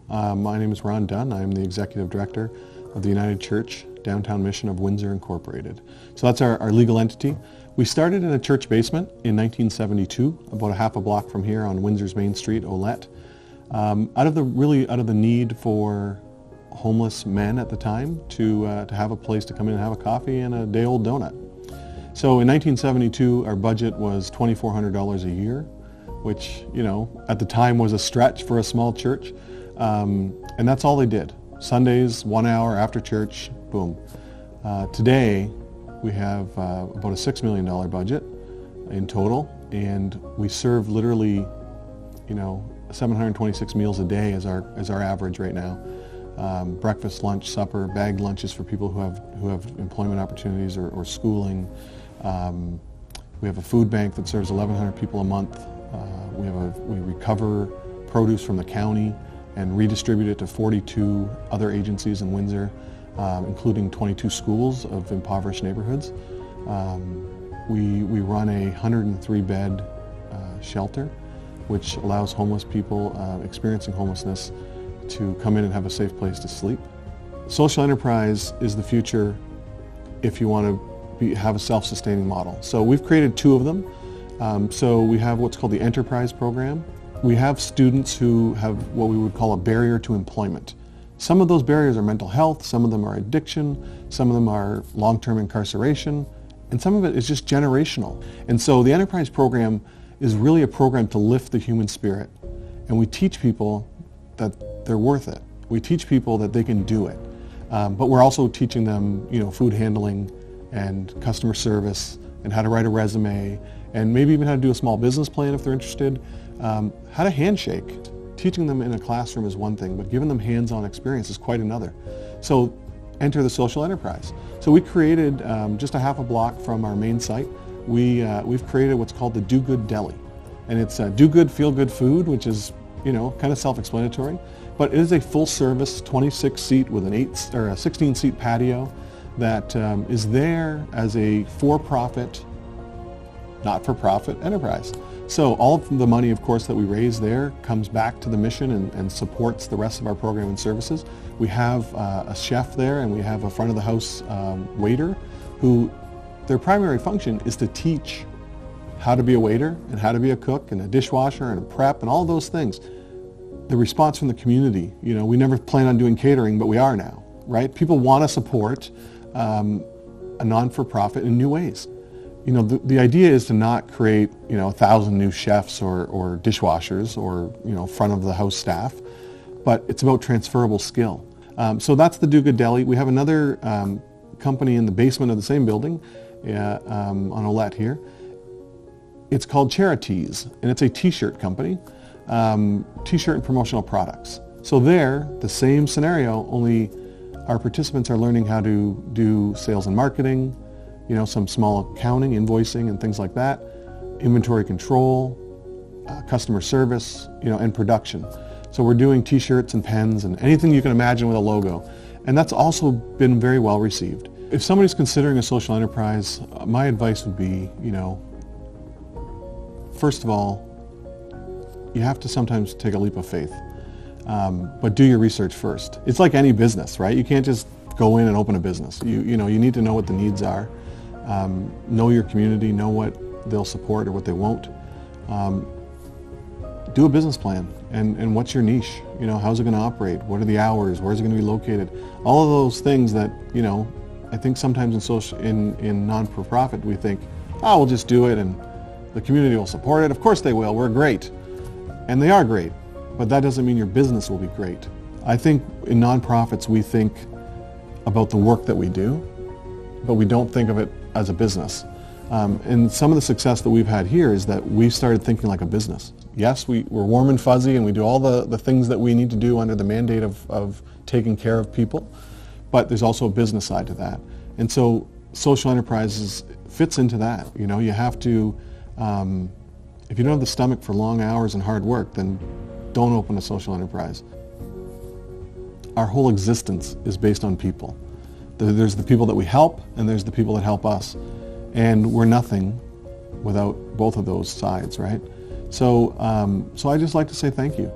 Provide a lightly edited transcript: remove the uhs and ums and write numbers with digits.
My name is Ron Dunn. I'm the Executive Director of the United Church Downtown Mission of Windsor Incorporated. So that's our legal entity. We started in a church basement in 1972, about a half a block from here on Windsor's Main Street, Olette, out of the need for homeless men at the time to have a place to come in and have a coffee and a day-old donut. So in 1972, our budget was $2,400 a year, which, at the time was a stretch for a small church. And that's all they did. Sundays, 1 hour after church, boom. Today, we have about a $6 million budget in total, and we serve literally, 726 meals a day as our average right now. Breakfast, lunch, supper, bagged lunches for people who have employment opportunities or schooling. We have a food bank that serves 1,100 people a month. We recover produce from the county and redistribute it to 42 other agencies in Windsor, including 22 schools of impoverished neighborhoods. We run a 103-bed shelter, which allows homeless people experiencing homelessness to come in and have a safe place to sleep. Social enterprise is the future if you want to have a self-sustaining model. So we've created two of them. So we have what's called the Enterprise Program. We have students who have what we would call a barrier to employment. Some of those barriers are mental health, some of them are addiction, some of them are long-term incarceration, and some of it is just generational. And so the Enterprise Program is really a program to lift the human spirit. And we teach people that they're worth it. We teach people that they can do it. But we're also teaching them, food handling and customer service and how to write a resume and maybe even how to do a small business plan if they're interested. How to handshake. Teaching them in a classroom is one thing, but giving them hands-on experience is quite another. So enter the social enterprise. So we created, just a half a block from our main site, we've created what's called the Do Good Deli. And it's do good, feel good food, which is, kind of self-explanatory. But it is a full-service 26-seat with a 16-seat patio that is there as a for-profit, not-for-profit enterprise. So all of the money, of course, that we raise there comes back to the mission and supports the rest of our program and services. We have a chef there and we have a front-of-the-house waiter who their primary function is to teach how to be a waiter and how to be a cook and a dishwasher and a prep and all those things. The response from the community, we never planned on doing catering, but we are now, right? People want to support a non-for-profit in new ways. The idea is to not create, 1,000 new chefs or dishwashers or, front of the house staff, but it's about transferable skill. So that's the Do Good Deli. We have another company in the basement of the same building on Olette here. It's called Charities, and it's a t-shirt company, t-shirt and promotional products. So there, the same scenario, only our participants are learning how to do sales and marketing, some small accounting, invoicing, and things like that, inventory control, customer service, and production. So we're doing t-shirts and pens and anything you can imagine with a logo. And that's also been very well received. If somebody's considering a social enterprise, my advice would be, first of all, you have to sometimes take a leap of faith. But do your research first. It's like any business, right? You can't just go in and open a business. You need to know what the needs are. Know your community, know what they'll support or what they won't. Do a business plan and what's your niche? How's it going to operate? What are the hours? Where's it going to be located? All of those things that, I think sometimes in non-for-profit we think, we'll just do it and the community will support it. Of course they will. We're great. And they are great. But that doesn't mean your business will be great. I think in nonprofits we think about the work that we do, but we don't think of it as a business. And some of the success that we've had here is that we've started thinking like a business. Yes, we're warm and fuzzy and we do all the things that we need to do under the mandate of taking care of people, but there's also a business side to that. And so social enterprises fits into that. You have to, if you don't have the stomach for long hours and hard work, then don't open a social enterprise. Our whole existence is based on people. There's the people that we help, and there's the people that help us. And we're nothing without both of those sides, right? So I just like to say thank you.